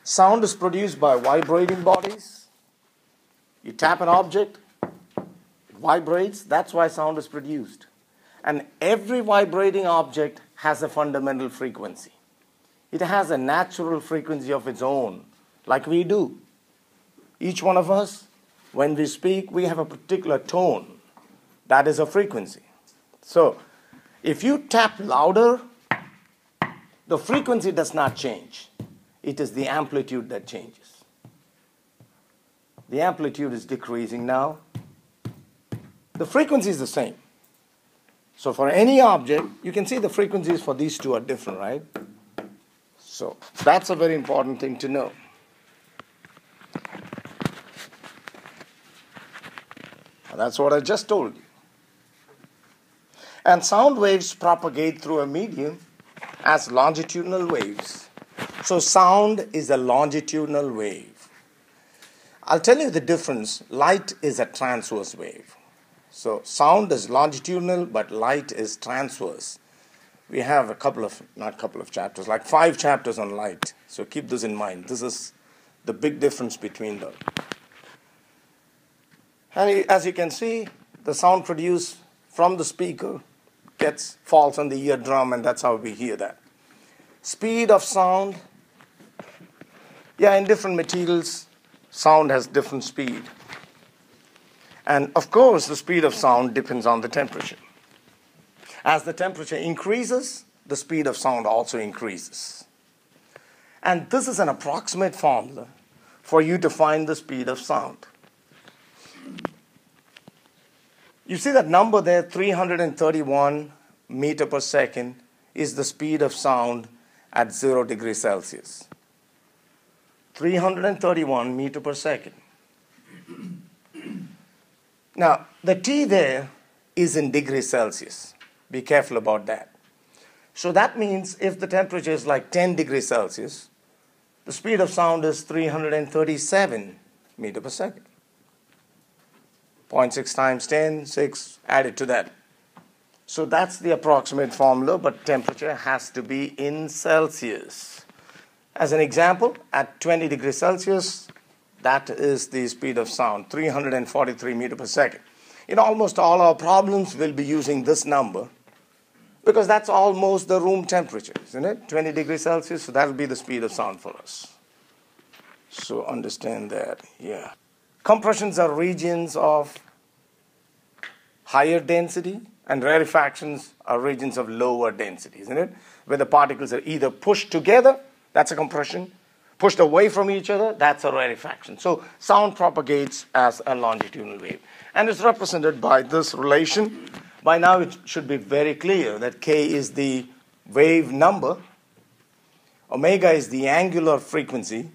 Sound is produced by vibrating bodies. You tap an object, it vibrates. That's why sound is produced. And every vibrating object has a fundamental frequency. It has a natural frequency of its own, like we do. Each one of us, when we speak, we have a particular tone. That is a frequency. So, if you tap louder, the frequency does not change. It is the amplitude that changes. The amplitude is decreasing now. The frequency is the same. So for any object, you can see the frequencies for these two are different, right? So that's a very important thing to know. And that's what I just told you. And sound waves propagate through a medium as longitudinal waves. So sound is a longitudinal wave. I'll tell you the difference. Light is a transverse wave. So sound is longitudinal, but light is transverse. We have not couple of chapters, like 5 chapters on light. So keep this in mind. This is the big difference between them. And as you can see, the sound produced from the speaker falls on the eardrum, and that's how we hear that. Speed of sound. Yeah, in different materials, sound has different speed. And of course, the speed of sound depends on the temperature. As the temperature increases, the speed of sound also increases. And this is an approximate formula for you to find the speed of sound. You see that number there, 331 meter per second, is the speed of sound at 0 degrees Celsius. 331 meter per second. Now, the T there is in degrees Celsius. Be careful about that. So that means if the temperature is like 10 degrees Celsius, the speed of sound is 337 meter per second. 0.6 times 10, 6, add it to that. So that's the approximate formula, but temperature has to be in Celsius. As an example, at 20 degrees Celsius, that is the speed of sound, 343 meters per second. In almost all our problems, we'll be using this number because that's almost the room temperature, isn't it? 20 degrees Celsius, so that'll be the speed of sound for us. So understand that, yeah. Compressions are regions of higher density, and rarefactions are regions of lower density, isn't it? Where the particles are either pushed together, that's a compression, pushed away from each other, that's a rarefaction. So sound propagates as a longitudinal wave. And it's represented by this relation. By now it should be very clear that K is the wave number, omega is the angular frequency,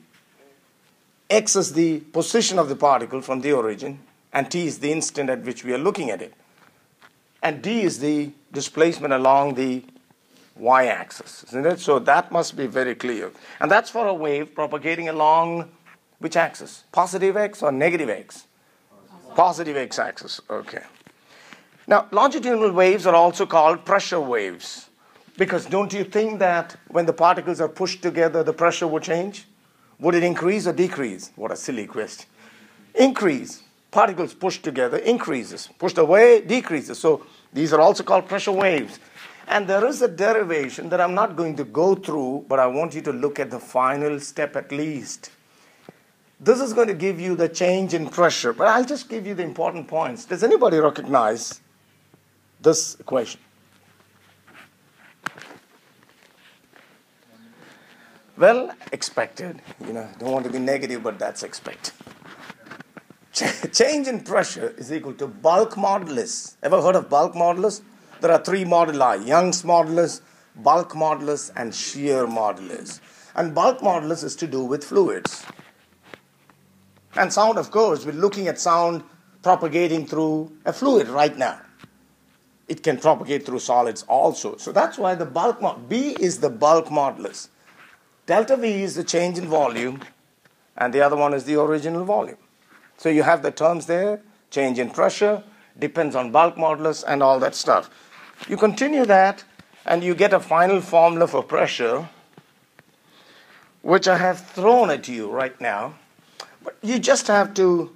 X is the position of the particle from the origin, and T is the instant at which we are looking at it. And D is the displacement along the y-axis, isn't it? So that must be very clear. And that's for a wave propagating along which axis? Positive x or negative x? Positive x-axis, okay. Now, longitudinal waves are also called pressure waves. Because don't you think that when the particles are pushed together, the pressure would change? Would it increase or decrease? What a silly question. Increase. Particles pushed together increases. Pushed away decreases. So these are also called pressure waves. And there is a derivation that I'm not going to go through, but I want you to look at the final step at least. This is going to give you the change in pressure, but I'll just give you the important points. Does anybody recognize this equation? Well, expected. Don't want to be negative, but that's expected. Change in pressure is equal to bulk modulus. Ever heard of bulk modulus? There are 3 moduli: Young's modulus, bulk modulus, and shear modulus. And bulk modulus is to do with fluids. And sound, of course, we're looking at sound propagating through a fluid right now. It can propagate through solids also. So that's why the B is the bulk modulus. Delta V is the change in volume, and the other one is the original volume. So you have the terms there, change in pressure, depends on bulk modulus, and all that stuff. You continue that, and you get a final formula for pressure, which I have thrown at you right now. But you just have to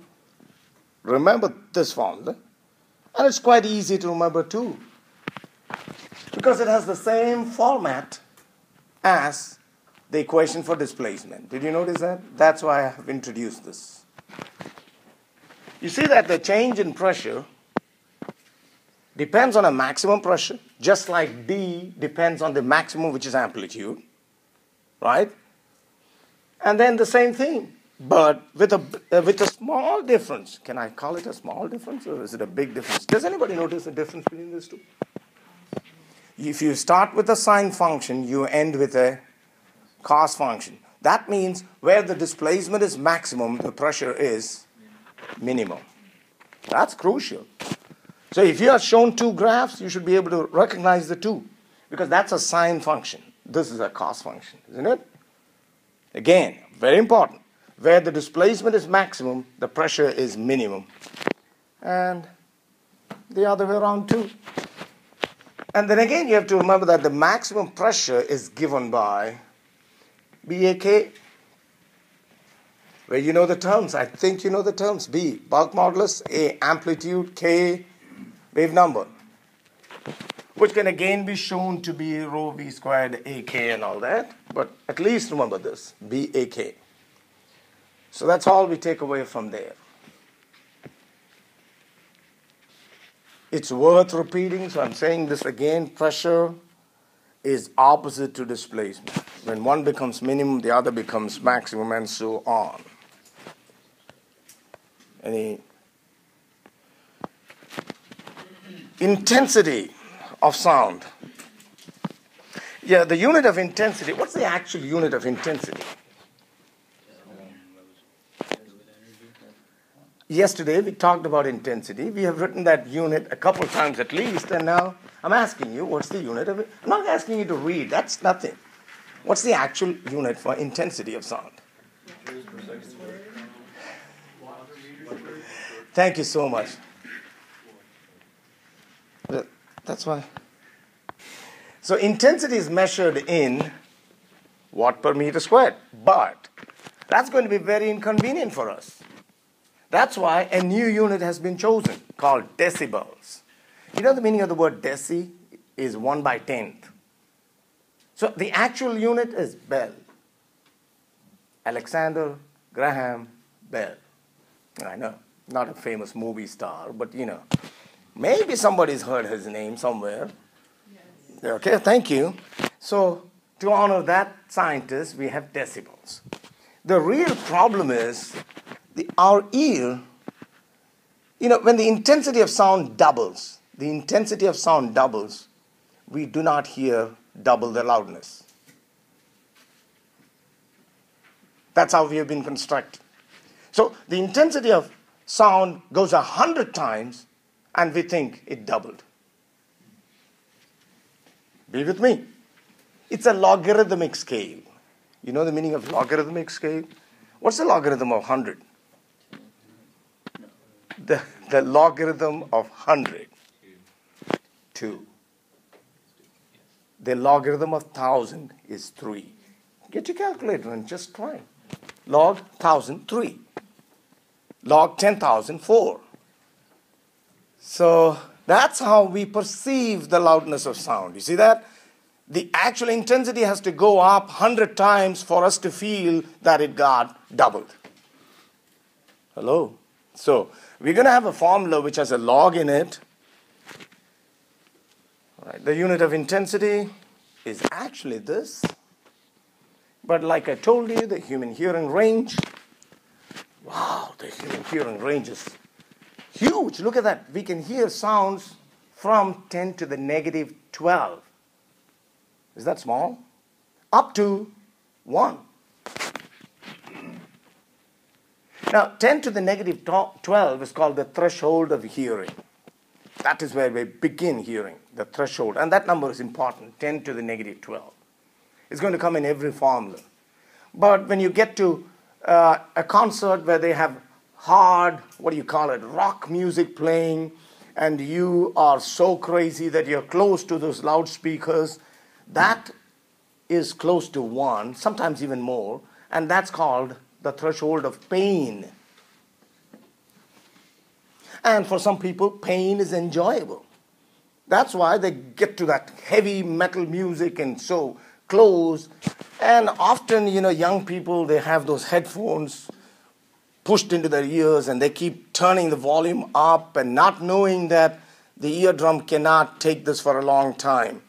remember this formula. And it's quite easy to remember too, because it has the same format as the equation for displacement. Did you notice that? That's why I have introduced this. You see that the change in pressure depends on a maximum pressure, just like D depends on the maximum, which is amplitude, right? And then the same thing, but with a small difference. Can I call it a small difference, or is it a big difference? Does anybody notice the difference between these two? If you start with a sine function, you end with a cos function. That means where the displacement is maximum, the pressure is minimum. That's crucial. So if you are shown two graphs, you should be able to recognize the two, because that's a sine function. This is a cos function, isn't it? Again, very important. Where the displacement is maximum, the pressure is minimum. And the other way around too. And then again, you have to remember that the maximum pressure is given by BAK, where you know the terms. I think you know the terms. B, bulk modulus, A, amplitude, K, wave number, which can again be shown to be rho V squared AK and all that. But at least remember this, BAK. So that's all we take away from there. It's worth repeating, so I'm saying this again. Pressure is opposite to displacement. When one becomes minimum, the other becomes maximum, and so on. Any intensity of sound. Yeah, the unit of intensity. What's the actual unit of intensity? Yesterday we talked about intensity. We have written that unit a couple times at least, and now I'm asking you, what's the unit of it? I'm not asking you to read. That's nothing. What's the actual unit for intensity of sound? Thank you so much. That's why. So intensity is measured in watt per meter squared, but that's going to be very inconvenient for us. That's why a new unit has been chosen called decibels. You know the meaning of the word deci is 1/10th. So the actual unit is Bell. Alexander Graham Bell. I know, not a famous movie star, but you know, maybe somebody's heard his name somewhere. Yes. Okay, thank you. So to honor that scientist, we have decibels. The real problem is our ear, you know, when the intensity of sound doubles, we do not hear double the loudness. That's how we have been constructed. So the intensity of sound goes 100 times, and we think it doubled. Be with me. It's a logarithmic scale. You know the meaning of logarithmic scale? What's the logarithm of 100? The logarithm of 100. 2. The logarithm of 1,000 is 3. Get your calculator and just try. Log 1,000, 3. Log 10,000, 4. So that's how we perceive the loudness of sound. You see that? The actual intensity has to go up 100 times for us to feel that it got doubled. Hello? So we're going to have a formula which has a log in it. All right, the unit of intensity is actually this. But like I told you, the human hearing range, wow, the human hearing range is huge. Look at that. We can hear sounds from 10 to the negative 12. Is that small? Up to 1. Now, 10 to the negative 12 is called the threshold of hearing. That is where we begin hearing, the threshold. And that number is important, 10 to the negative 12. It's going to come in every formula. But when you get to a concert where they have hard, rock music playing, and you are so crazy that you're close to those loudspeakers, that is close to 1, sometimes even more, and that's called the threshold of pain. And for some people, pain is enjoyable. That's why they get to that heavy metal music and so close. And often, young people, they have those headphones pushed into their ears and they keep turning the volume up and not knowing that the eardrum cannot take this for a long time.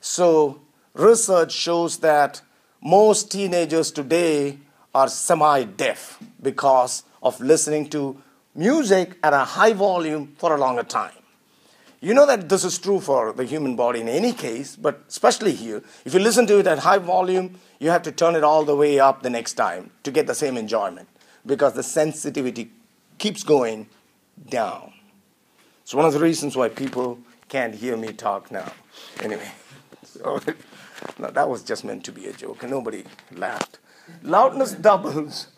So research shows that most teenagers today are semi-deaf because of listening to music at a high volume for a longer time. You know that this is true for the human body in any case, but especially here. If you listen to it at high volume, you have to turn it all the way up the next time to get the same enjoyment because the sensitivity keeps going down. It's one of the reasons why people can't hear me talk now. Anyway, so, no, that was just meant to be a joke and nobody laughed. Loudness doubles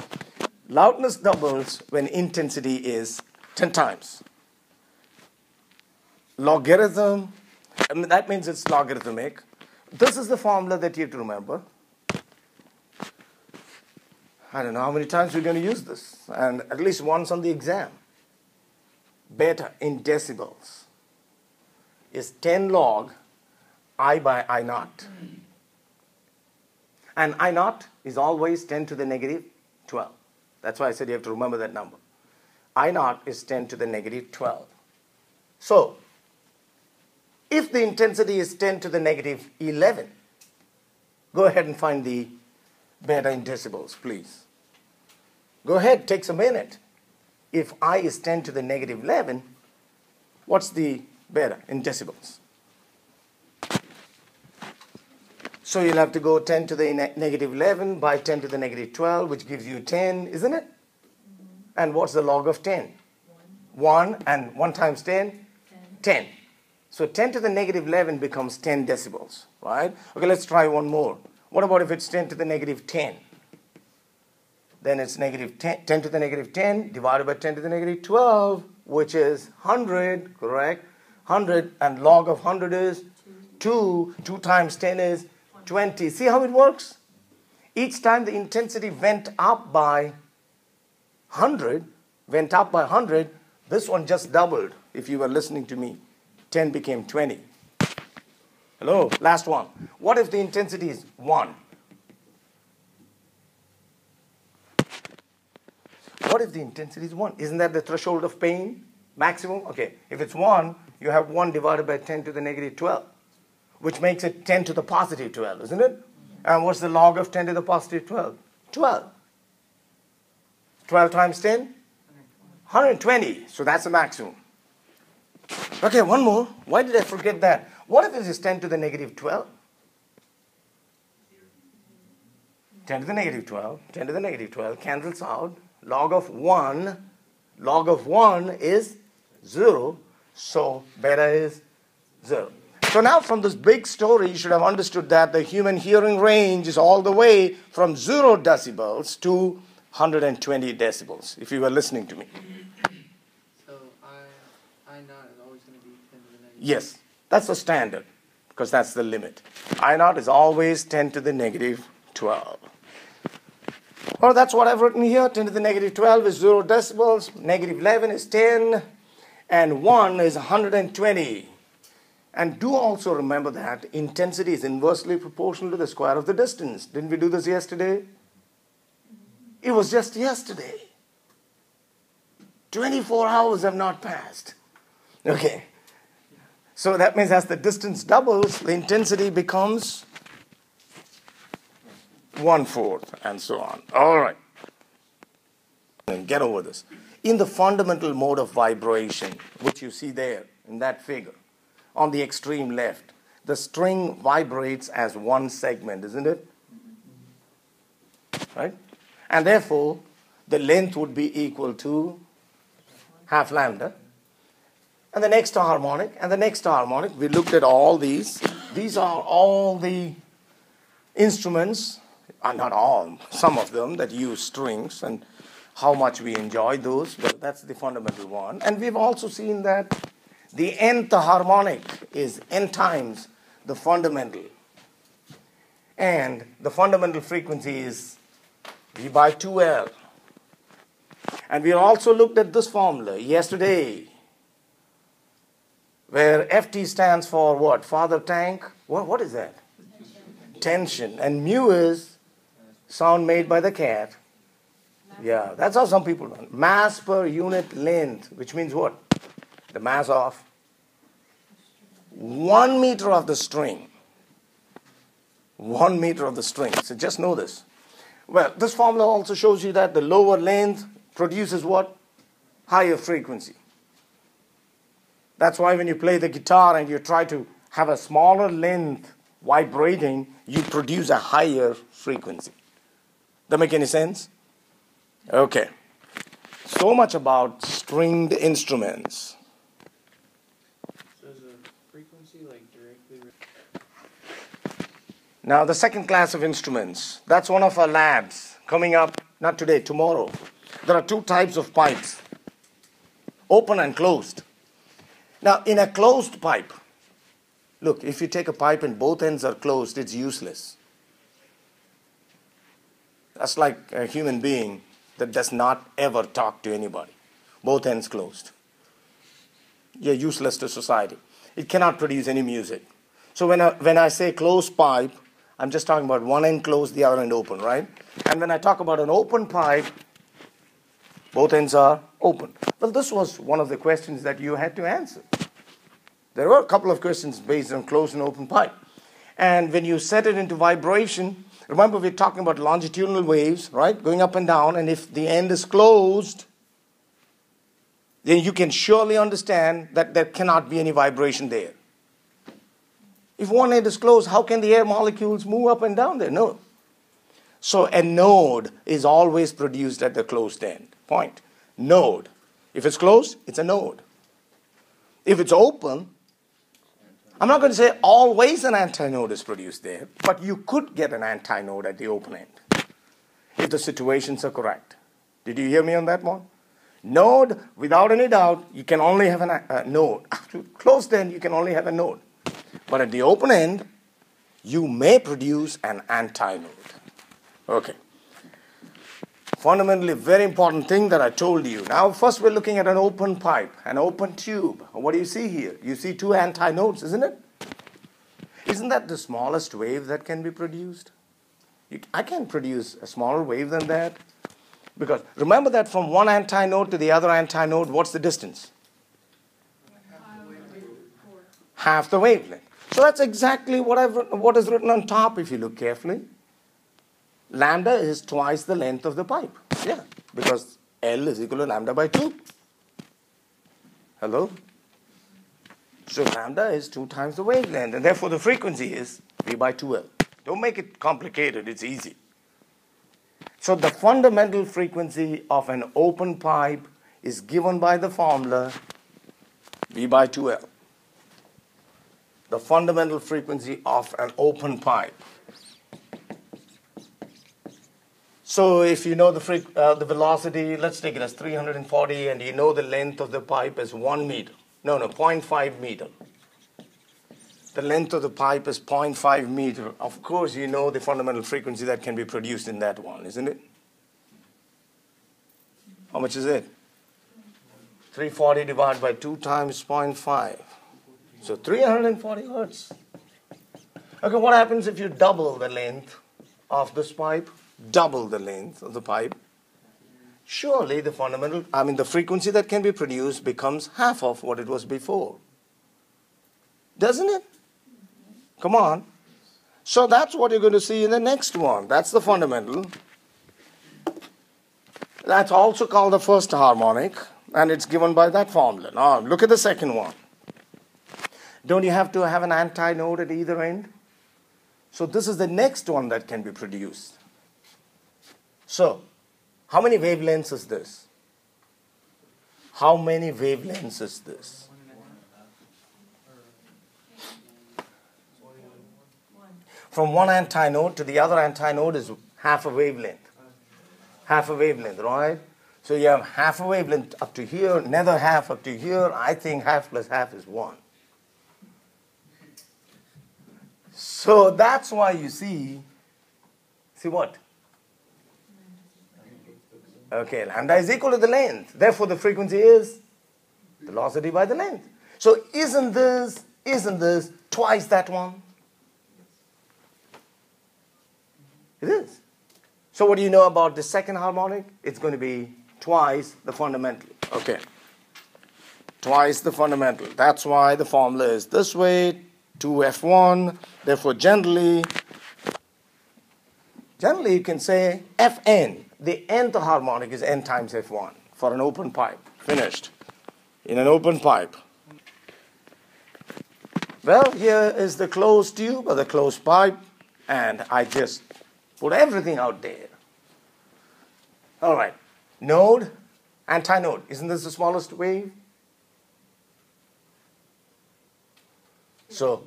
when intensity is 10 times. Logarithm, that means it's logarithmic. This is the formula that you have to remember. I don't know how many times we're going to use this, and at least once on the exam. Beta in decibels is 10 log I by I naught. And I naught is always 10 to the negative 12. That's why I said you have to remember that number. I naught is 10 to the negative 12. So, if the intensity is 10 to the negative 11, go ahead and find the beta in decibels, please. Go ahead, takes a minute. If I is 10 to the negative 11, what's the beta in decibels? So you'll have to go 10 to the negative 11 by 10 to the negative 12, which gives you 10, isn't it? And what's the log of 10? 1. And 1 times 10? 10. So 10 to the negative 11 becomes 10 decibels, right? Okay, let's try one more. What about if it's 10 to the negative 10? Then it's negative 10 to the negative 10 divided by 10 to the negative 12, which is 100, correct? 100, and log of 100 is 2. 2 times 10 is 20. See how it works? Each time the intensity went up by 100, this one just doubled if you were listening to me. 10 became 20. Hello, last one. What if the intensity is 1? What if the intensity is 1? Isn't that the threshold of pain? Maximum? Okay, if it's 1, you have 1 divided by 10 to the negative 12, which makes it 10 to the positive 12, isn't it? And what's the log of 10 to the positive 12? 12. 12 times 10? 120. So that's the maximum. Okay, one more. Why did I forget that? What if it is 10 to the negative 12? 10 to the negative 12. 10 to the negative 12 cancels out. Log of 1 is 0. So beta is 0. So now from this big story, you should have understood that the human hearing range is all the way from 0 decibels to 120 decibels, if you were listening to me. So I naught is always going to be 10 to the negative? Yes, that's the standard, because that's the limit. I naught is always 10 to the negative 12. Well, that's what I've written here. 10 to the negative 12 is 0 decibels. Negative 11 is 10. And 1 is 120. And do also remember that intensity is inversely proportional to the square of the distance. Didn't we do this yesterday? It was just yesterday. 24 hours have not passed. Okay. So that means as the distance doubles, the intensity becomes 1/4 and so on. All right. And get over this. In the fundamental mode of vibration, which you see there in that figure, on the extreme left, the string vibrates as one segment, isn't it? Right? And therefore, the length would be equal to half lambda. And the next harmonic, and the next harmonic. We looked at all these. These are all the instruments, not all, some of them that use strings, and how much we enjoy those. Well, that's the fundamental one. And we've also seen that the nth harmonic is n times the fundamental. And the fundamental frequency is V by 2L. And we also looked at this formula yesterday, where FT stands for what? Father tank? What is that? Tension. And mu is sound made by the cat. Yeah, that's how some people learn. Mass per unit length, which means what? The mass of 1 meter of the string. 1 meter of the string. So just know this. Well, this formula also shows you that the lower length produces what? Higher frequency. That's why when you play the guitar and you try to have a smaller length vibrating, you produce a higher frequency. That make any sense? Okay. So much about stringed instruments. So is the frequency like directly? Now the second class of instruments, that's one of our labs coming up, not today, tomorrow. There are two types of pipes, open and closed. Now in a closed pipe, look, if you take a pipe and both ends are closed, it's useless. That's like a human being that does not ever talk to anybody. Both ends closed. You're useless to society. It cannot produce any music. So when I say closed pipe, I'm just talking about one end closed, the other end open, right? And when I talk about an open pipe, both ends are open. Well, this was one of the questions that you had to answer. There were a couple of questions based on closed and open pipe. And when you set it into vibration, remember we're talking about longitudinal waves, right? Going up and down. And if the end is closed, then you can surely understand that there cannot be any vibration there. If one end is closed, how can the air molecules move up and down there? No. So a node is always produced at the closed end. Point. Node. If it's closed, it's a node. If it's open, I'm not going to say always an antinode is produced there, but you could get an antinode at the open end if the situations are correct. Did you hear me on that one? Node, without any doubt, you can only have a node. After closed end, you can only have a node. But at the open end, you may produce an antinode. Okay. Fundamentally, very important thing that I told you. Now, first we're looking at an open pipe, an open tube. What do you see here? You see two antinodes, isn't it? Isn't that the smallest wave that can be produced? I can produce a smaller wave than that. Because remember that from one antinode to the other antinode, what's the distance? Half the wavelength. So that's exactly what is written on top if you look carefully. Lambda is twice the length of the pipe. Yeah, because L is equal to lambda by 2. Hello? So lambda is 2 times the wavelength, and therefore the frequency is V by 2L. Don't make it complicated, it's easy. So the fundamental frequency of an open pipe is given by the formula V by 2L. The fundamental frequency of an open pipe. So if you know the velocity, let's take it as 340, and you know the length of the pipe is 1 meter. No, 0.5 meter. The length of the pipe is 0.5 meter. Of course, you know the fundamental frequency that can be produced in that one, isn't it? How much is it? 340 divided by 2 times 0.5. So 340 hertz. Okay, what happens if you double the length of this pipe? Double the length of the pipe. Surely the frequency that can be produced becomes half of what it was before. Doesn't it? Come on. So that's what you're going to see in the next one. That's the fundamental. That's also called the first harmonic, and it's given by that formula. Now look at the second one. Don't you have to have an antinode at either end? So this is the next one that can be produced. So, how many wavelengths is this? How many wavelengths is this? From one antinode to the other antinode is half a wavelength. Half a wavelength, right? So you have half a wavelength up to here, another half up to here. I think half plus half is 1. So that's why you see See what? Okay, lambda is equal to the length. Therefore, the frequency is velocity by the length. So isn't this twice that one? It is. So what do you know about the second harmonic? It's going to be twice the fundamental. Okay. Twice the fundamental. That's why the formula is this way, 2F1. Therefore, generally you can say Fn. The nth harmonic is n times F1 for an open pipe. Finished. In an open pipe. Well, here is the closed tube or the closed pipe, and I just put everything out there. All right. Node, antinode. Isn't this the smallest wave? So,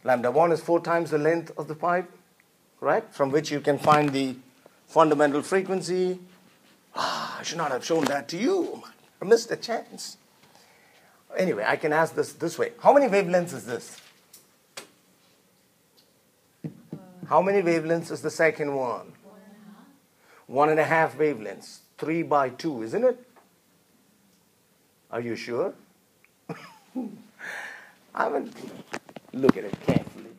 lambda 1 is 4 times the length of the pipe, right? From which you can find the fundamental frequency. I should not have shown that to you. I missed a chance. Anyway, I can ask this way. How many wavelengths is this? How many wavelengths is the second one? 1.5 wavelengths. 3 by 2, isn't it? Are you sure? I will look at it carefully.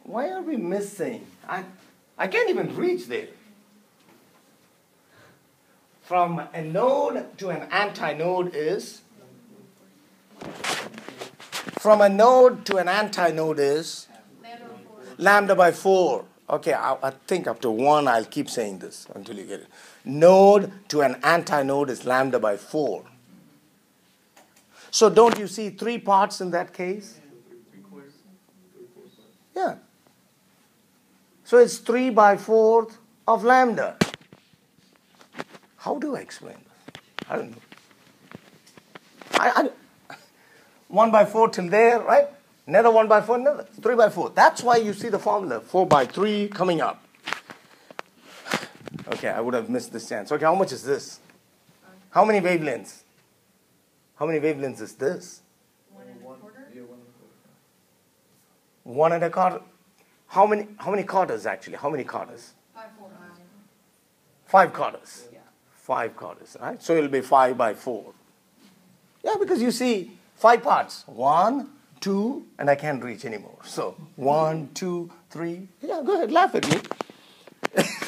Why are we missing? I can't even reach there. From a node to an antinode is? From a node to an antinode is? Lambda by 4. Okay, I think up to 1 I'll keep saying this until you get it. Node to an antinode is lambda by 4. So don't you see 3 parts in that case? Yeah. So it's 3 by 4 of lambda. How do I explain this? I don't know. 1 by 4 till there, right? Another 1 by 4, another 3 by 4. That's why you see the formula 4 by 3 coming up. Okay, I would have missed this chance. Okay, how much is this? How many wavelengths? How many wavelengths is this? 1 and a quarter. How many quarters actually? How many quarters? 5 quarters. 5 quarters, right? So it'll be 5 by 4. Yeah, because you see 5 parts. 1, 2, and I can't reach anymore. So 1, 2, 3. Yeah, go ahead, laugh at me.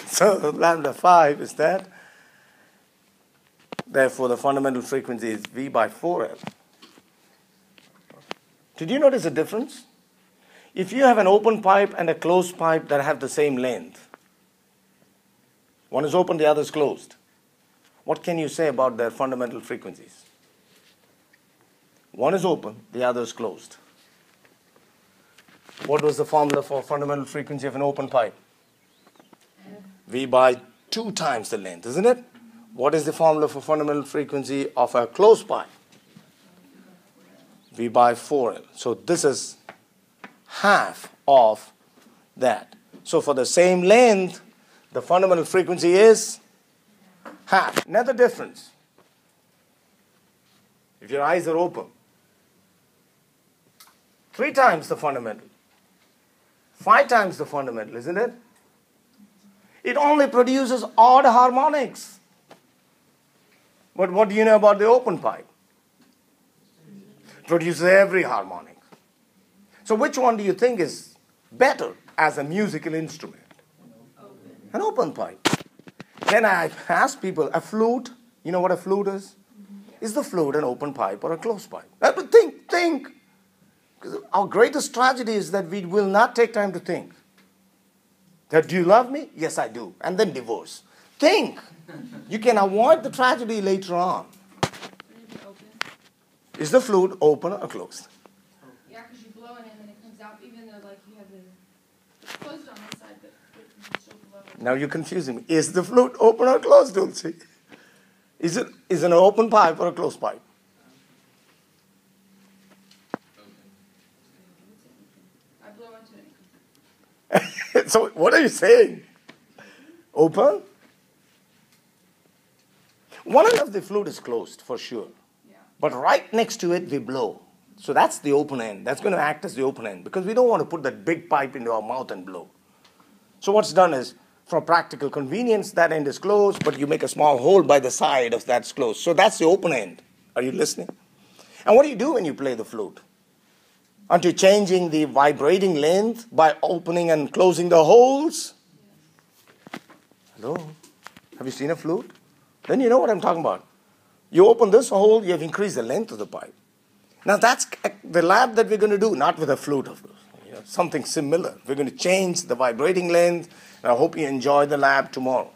So lambda 5 is that. Therefore, the fundamental frequency is V by 4L. Did you notice a difference? If you have an open pipe and a closed pipe that have the same length, one is open, the other is closed. What can you say about their fundamental frequencies? One is open, the other is closed. What was the formula for fundamental frequency of an open pipe? V by 2 times the length, isn't it? What is the formula for fundamental frequency of a closed pipe? V by 4L. So this is half of that. So for the same length, the fundamental frequency is half. Another difference. If your eyes are open, 3 times the fundamental, 5 times the fundamental, isn't it? It only produces odd harmonics. But what do you know about the open pipe? Produces every harmonic. So which one do you think is better as a musical instrument? An open pipe. Then I ask people, a flute, you know what a flute is? Is the flute an open pipe or a closed pipe? But think. Our greatest tragedy is that we will not take time to think. That, do you love me? Yes, I do. And then divorce. Think. You can avoid the tragedy later on. Is the flute open or closed? Yeah, because you blow it in and it comes out, even though like you have the closed on one side, but you still blow it. Now you're confusing me. Is the flute open or closed, Dulce? Is it an open pipe or a closed pipe? I blow into it. So what are you saying? Open? One end of the flute is closed for sure. Yeah. But right next to it we blow. So that's the open end. That's going to act as the open end because we don't want to put that big pipe into our mouth and blow. So what's done is, for practical convenience, that end is closed, but you make a small hole by the side of that's closed. So that's the open end. Are you listening? And what do you do when you play the flute? Aren't you changing the vibrating length by opening and closing the holes? Hello? Have you seen a flute? Then you know what I'm talking about. You open this hole, you have increased the length of the pipe. Now that's the lab that we're going to do, not with a flute, of course. You know, something similar. We're going to change the vibrating length, and I hope you enjoy the lab tomorrow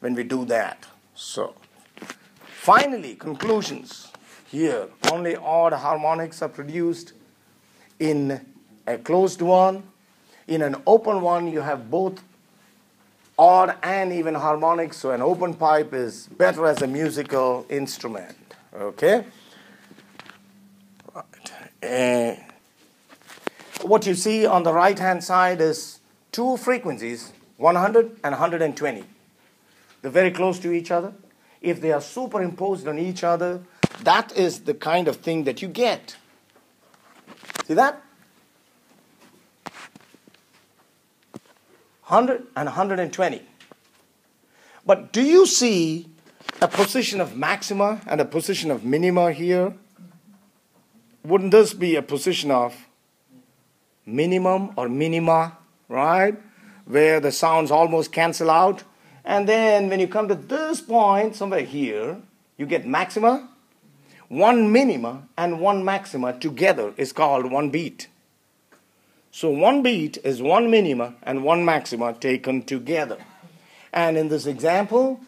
when we do that. So, finally, conclusions. Here, only odd harmonics are produced in a closed one. In an open one, you have both odd and even harmonics, so an open pipe is better as a musical instrument. Okay? Right. What you see on the right-hand side is two frequencies, 100 and 120. They're very close to each other. If they are superimposed on each other, that is the kind of thing that you get. See that? 100 and 120. But do you see a position of maxima and a position of minima here? Wouldn't this be a position of minimum or minima, right? Where the sounds almost cancel out. And then when you come to this point, somewhere here, you get maxima. One minima and one maxima together is called one beat. So one beat is one minima and one maxima taken together. And in this example,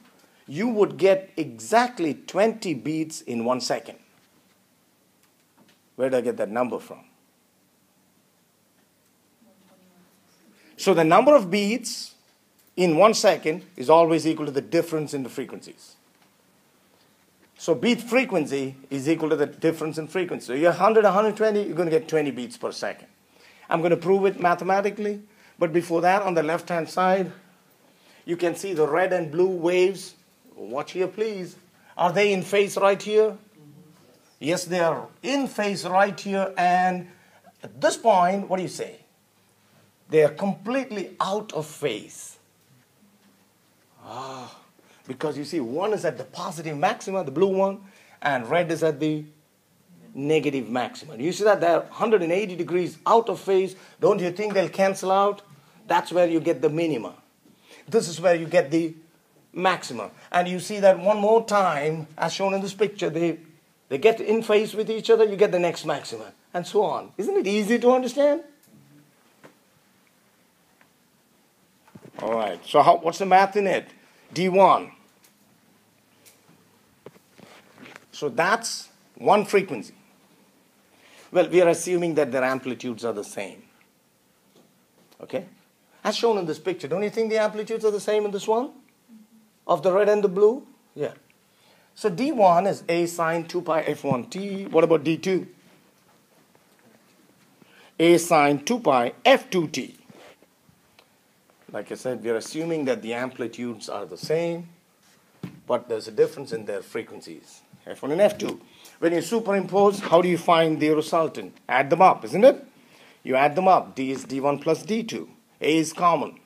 you would get exactly 20 beats in 1 second. Where did I get that number from? So the number of beats in 1 second is always equal to the difference in the frequencies. So beat frequency is equal to the difference in frequency. So you're 100, 120, you're going to get 20 beats per second. I'm going to prove it mathematically, but before that, on the left-hand side, you can see the red and blue waves. Watch here, please. Are they in phase right here? Yes, they are in phase right here, and at this point, what do you say? They are completely out of phase. Because you see, one is at the positive maxima, the blue one, and red is at the negative maxima. You see that they're 180 degrees out of phase. Don't you think they'll cancel out? That's where you get the minima. This is where you get the maxima. And you see that one more time, as shown in this picture, they get in phase with each other, you get the next maxima, and so on. Isn't it easy to understand? All right, so what's the math in it? D1. So that's one frequency. Well, we are assuming that their amplitudes are the same. Okay? As shown in this picture, don't you think the amplitudes are the same in this one? Of the red and the blue? Yeah. So D1 is A sine 2 pi F1t. What about D2? A sine 2 pi F2t. Like I said, we are assuming that the amplitudes are the same, but there's a difference in their frequencies, F1 and F2. When you superimpose, how do you find the resultant? Add them up, isn't it? You add them up. D is D1 plus D2. A is common.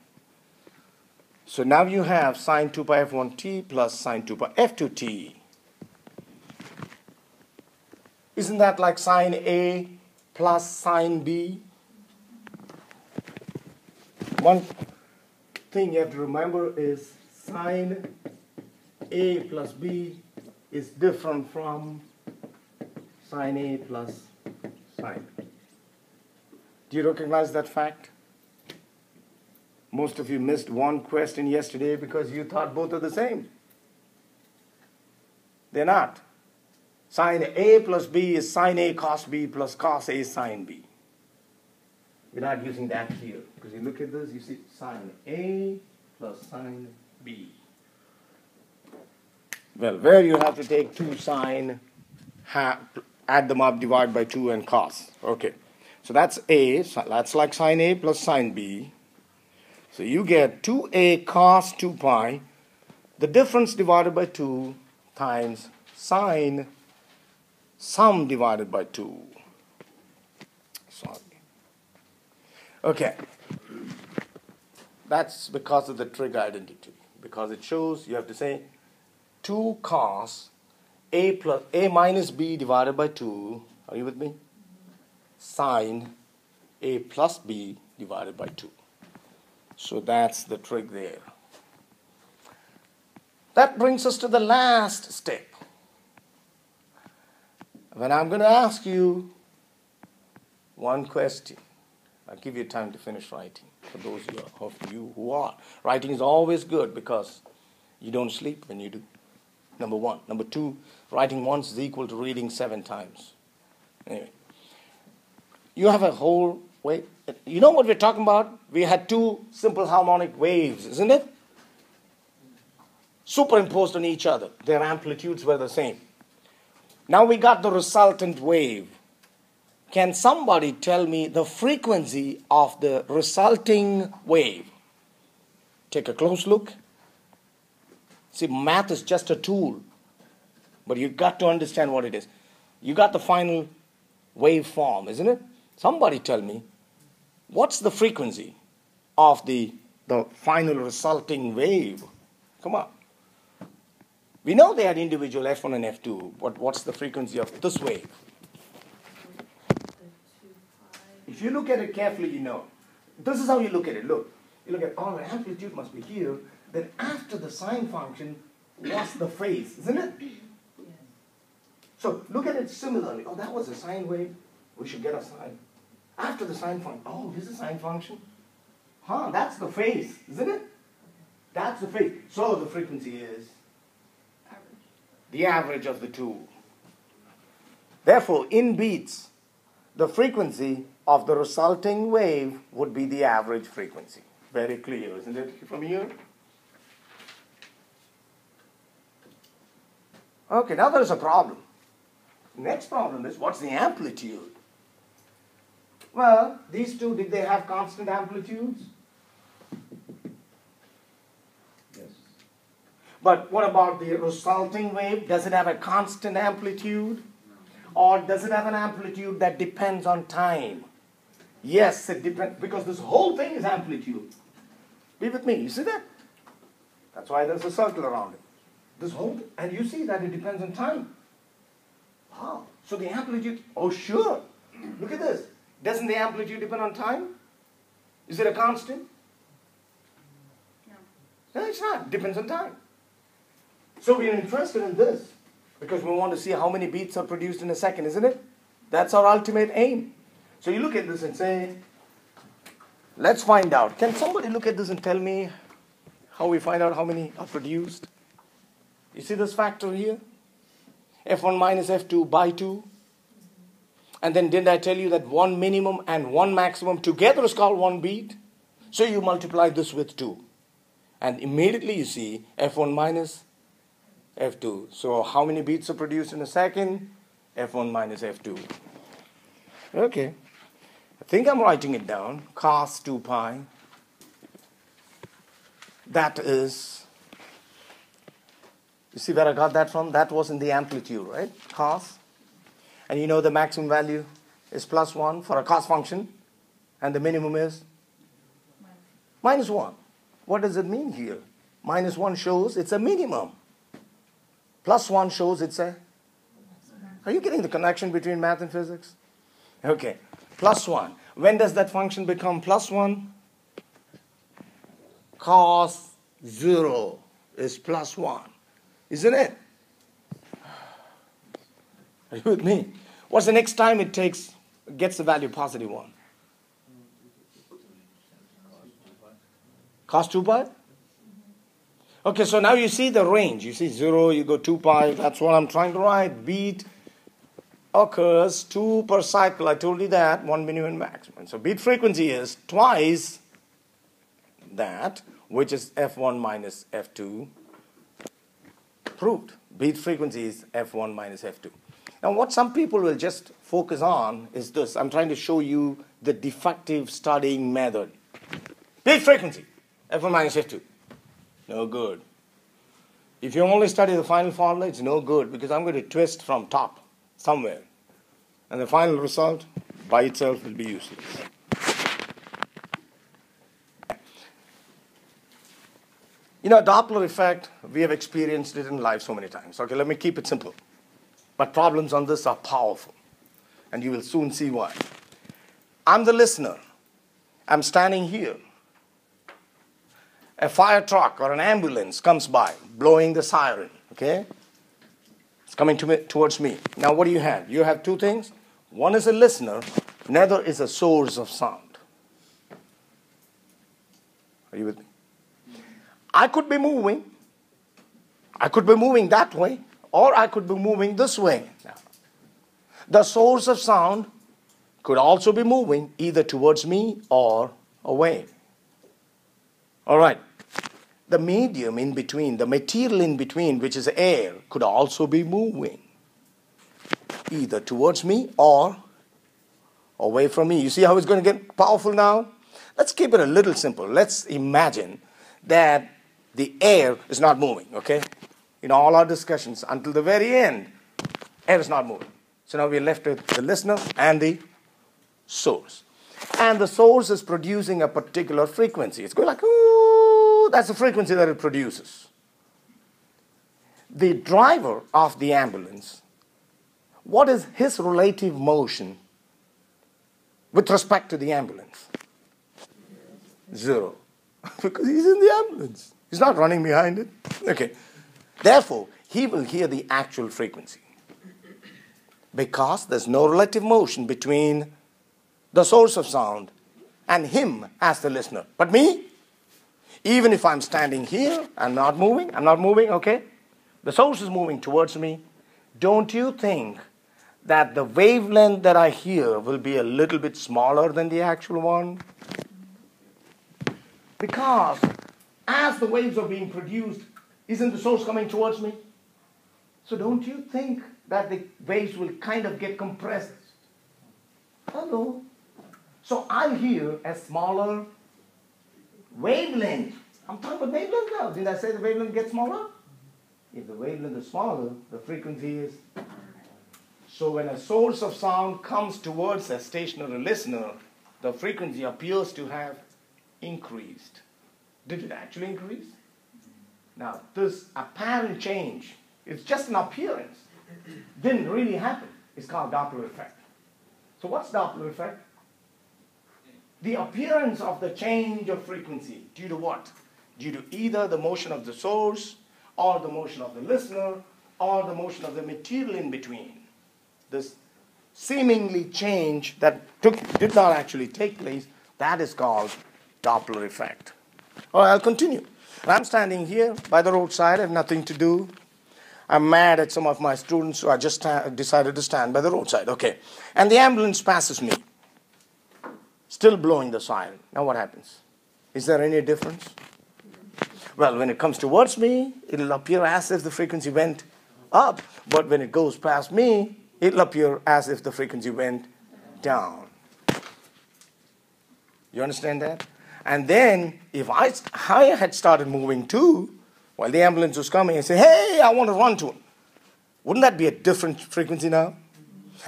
So now you have sine 2 pi F1t plus sine 2 pi F2t. Isn't that like sine A plus sine B? One thing you have to remember is sine A plus B is different from sine A plus sine B. Do you recognize that fact? Most of you missed one question yesterday because you thought both are the same. They're not. Sine A plus B is sine A cos B plus cos A sine B. We're not using that here. Because you look at this, you see sine A plus sine B. Well, where you have to take 2 sine, add them up, divide by 2 and cos. Okay. So that's A. So that's like sine A plus sine B. So you get 2A cos 2 pi. The difference divided by 2 times sine sum divided by 2. Sorry. Okay. That's because of the trig identity. Because it shows, you have to say 2 cos a minus b divided by 2. Are you with me? Sine a plus b divided by 2. So that's the trig there. That brings us to the last step. When I'm going to ask you one question, I'll give you time to finish writing. For those of you who are. Writing is always good because you don't sleep when you do. Number one. Number two, writing once is equal to reading 7 times. Anyway. You have a whole wave. You know what we're talking about? We had 2 simple harmonic waves, isn't it? Superimposed on each other. Their amplitudes were the same. Now we got the resultant wave. Can somebody tell me the frequency of the resulting wave? Take a close look. See, math is just a tool. But you've got to understand what it is. You got the final waveform, isn't it? Somebody tell me, what's the frequency of the final resulting wave? Come on. We know they had individual F1 and F2, but what's the frequency of this wave? If you look at it carefully, you know. This is how you look at it. Look. You look at, oh, the amplitude must be here. Then after the sine function, what's the phase, isn't it? Yes. So look at it similarly. Oh, that was a sine wave. We should get a sine. After the sine function, oh, this is a sine function. That's the phase, isn't it? That's the phase. So the frequency is? Average. The average of the two. Therefore, in beats, the frequency of the resulting wave would be the average frequency. Very clear, isn't it, from here? Okay, now there's a problem. Next problem is, what's the amplitude? Well, these two, did they have constant amplitudes? Yes. But what about the resulting wave? Does it have a constant amplitude? Or does it have an amplitude that depends on time? Yes, it depends, because this whole thing is amplitude. Be with me, you see that? That's why there's a circle around it. This whole thing, and you see that it depends on time. Wow. So the amplitude, oh sure. Look at this. Doesn't the amplitude depend on time? Is it a constant? No, it's not. It depends on time. So we are interested in this because we want to see how many beats are produced in a second, isn't it? That's our ultimate aim. So you look at this and say, let's find out. Can somebody look at this and tell me how we find out how many are produced? You see this factor here? F1 minus F2 by 2. And then didn't I tell you that 1 minimum and 1 maximum together is called 1 beat? So you multiply this with 2. And immediately you see F1 minus F2. So how many beats are produced in a second? F1 minus F2. Okay. I think I'm writing it down. Cos 2 pi. That is, you see where I got that from? That was in the amplitude, right? Cos. And you know the maximum value is plus 1 for a cos function. And the minimum is? Minus 1. What does it mean here? Minus 1 shows it's a minimum. Plus 1 shows it's a... Are you getting the connection between math and physics? Okay. Plus 1. When does that function become plus 1? Cos 0 is plus 1. Isn't it? Are you with me? What's the next time it gets the value positive 1? Cos 2 pi? Okay, so now you see the range. You see 0, you go 2 pi. That's what I'm trying to write. Beat occurs 2 per cycle. I told you that. 1 minimum and maximum. So beat frequency is twice that, which is F1 minus F2. Proved. Beat frequency is F1 minus F2. Now what some people will just focus on is this. I'm trying to show you the defective studying method. Beat frequency, F1 minus F2. No good. If you only study the final formula, it's no good because I'm going to twist from top. somewhere. And the final result by itself will be useless. You know, Doppler effect, we have experienced it in life so many times. Okay, let me keep it simple. But problems on this are powerful. And you will soon see why. I'm the listener. I'm standing here. A fire truck or an ambulance comes by, blowing the siren. Okay? It's coming towards me. Now, what do you have? You have two things. One is a listener. Another is a source of sound. Are you with me? I could be moving. I could be moving that way, or I could be moving this way. Now, the source of sound could also be moving either towards me or away. All right. The medium in between, the material in between, which is air, could also be moving either towards me or away from me. You see how it's going to get powerful now? Let's keep it a little simple. Let's imagine that the air is not moving, okay? In all our discussions, until the very end, air is not moving. So now we're left with the listener and the source. And the source is producing a particular frequency. It's going like, ooh, that's the frequency that it produces. The driver of the ambulance, what is his relative motion with respect to the ambulance? 0. Because he's in the ambulance. He's not running behind it. Okay. Therefore, he will hear the actual frequency. Because there's no relative motion between the source of sound and him as the listener. But me, even if I'm standing here, I'm not moving, okay? The source is moving towards me. Don't you think that the wavelength that I hear will be a little bit smaller than the actual one? Because as the waves are being produced, isn't the source coming towards me? So don't you think that the waves will kind of get compressed? Hello. So I'll hear a smaller wavelength. I'm talking about wavelength now. Did I say the wavelength gets smaller? If the wavelength is smaller, the frequency is. So when a source of sound comes towards a stationary listener, the frequency appears to have increased. Did it actually increase? Now, this apparent change, it's just an appearance, didn't really happen. It's called Doppler effect. So what's Doppler effect? The appearance of the change of frequency. Due to what? Due to either the motion of the source, or the motion of the listener, or the motion of the material in between. This seemingly change that did not actually take place, that is called Doppler effect. All right, I'll continue. I'm standing here by the roadside. I have nothing to do. I'm mad at some of my students, so I just decided to stand by the roadside. Okay. And the ambulance passes me, still blowing the siren. Now what happens? Is there any difference? Well, when it comes towards me, it'll appear as if the frequency went up. But when it goes past me, it'll appear as if the frequency went down. You understand that? And then, if I had started moving too, while the ambulance was coming, and say, hey, I want to run to him. Wouldn't that be a different frequency now?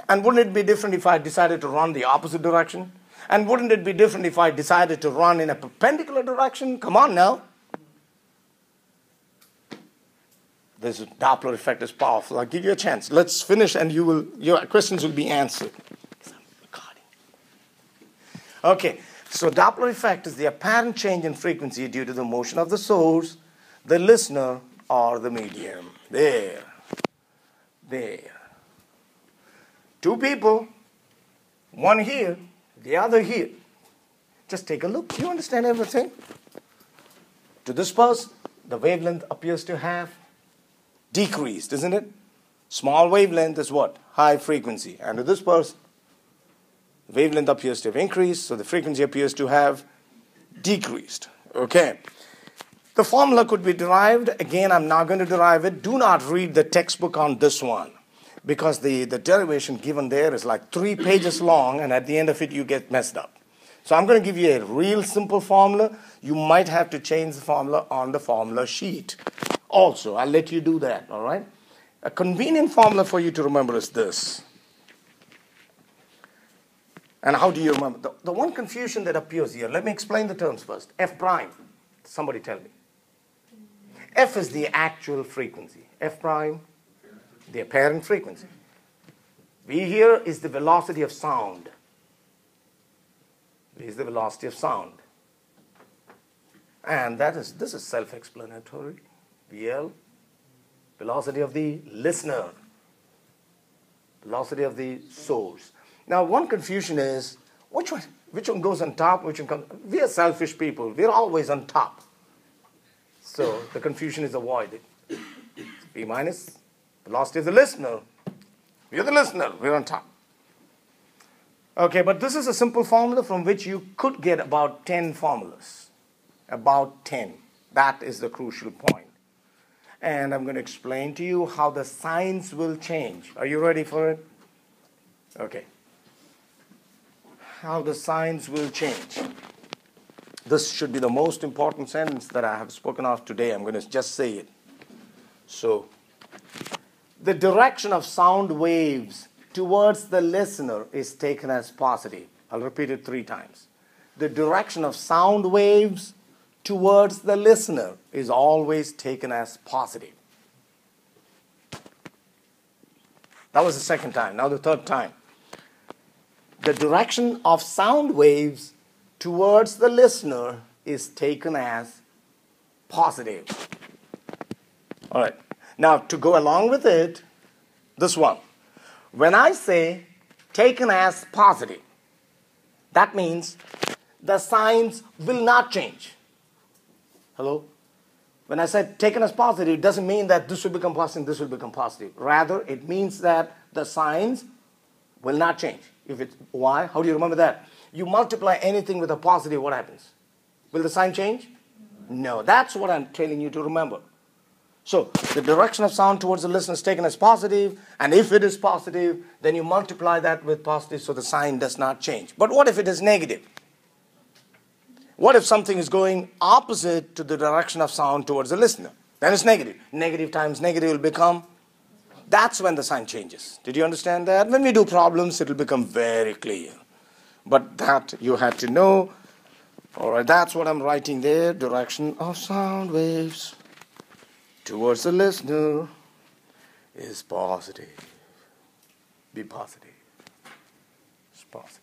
And wouldn't it be different if I decided to run the opposite direction? And wouldn't it be different if I decided to run in a perpendicular direction? Come on now. This Doppler effect is powerful. I'll give you a chance. Let's finish and your questions will be answered. Okay, so Doppler effect is the apparent change in frequency due to the motion of the source, the listener, or the medium. There. Two people, one here, the other here. Just take a look. You understand everything? To this person, the wavelength appears to have decreased, isn't it? Small wavelength is what? High frequency. And to this person, the wavelength appears to have increased, so the frequency appears to have decreased. Okay. The formula could be derived. Again, I'm not going to derive it. Do not read the textbook on this one, because the derivation given there is like 3 pages long, and at the end of it, you get messed up. So I'm going to give you a real simple formula. You might have to change the formula on the formula sheet. Also, I'll let you do that, all right? A convenient formula for you to remember is this. And how do you remember? The one confusion that appears here, let me explain the terms first. F prime, somebody tell me. F is the actual frequency. F prime, the apparent frequency. V here is the velocity of sound. V is the velocity of sound. And this is self-explanatory. VL, velocity of the listener, velocity of the source. Now, one confusion is, which one goes on top, which one comes? We are selfish people. We're always on top. So the confusion is avoided. V minus, velocity of the listener. We're the listener. We're on top. Okay, but this is a simple formula from which you could get about 10 formulas. About 10. That is the crucial point. And I'm going to explain to you how the signs will change. Are you ready for it? Okay. How the signs will change. This should be the most important sentence that I have spoken of today. I'm going to just say it. So, the direction of sound waves towards the listener is taken as positive. I'll repeat it 3 times. The direction of sound waves towards the listener is always taken as positive. That was the second time. Now the third time. The direction of sound waves towards the listener is taken as positive. All right. Now, to go along with it, this one. When I say taken as positive, that means the signs will not change. Hello? When I said taken as positive, it doesn't mean that this will become positive, this will become positive. Rather, it means that the signs will not change. Why? How do you remember that? You multiply anything with a positive, what happens? Will the sign change? No. That's what I'm telling you to remember. So, the direction of sound towards the listener is taken as positive, and if it is positive, then you multiply that with positive so the sign does not change. But what if it is negative? What if something is going opposite to the direction of sound towards the listener? Then it's negative. Negative times negative will become, that's when the sign changes. Did you understand that? When we do problems, it will become very clear. But that you had to know. All right, that's what I'm writing there. Direction of sound waves towards the listener is positive. Be positive. It's positive.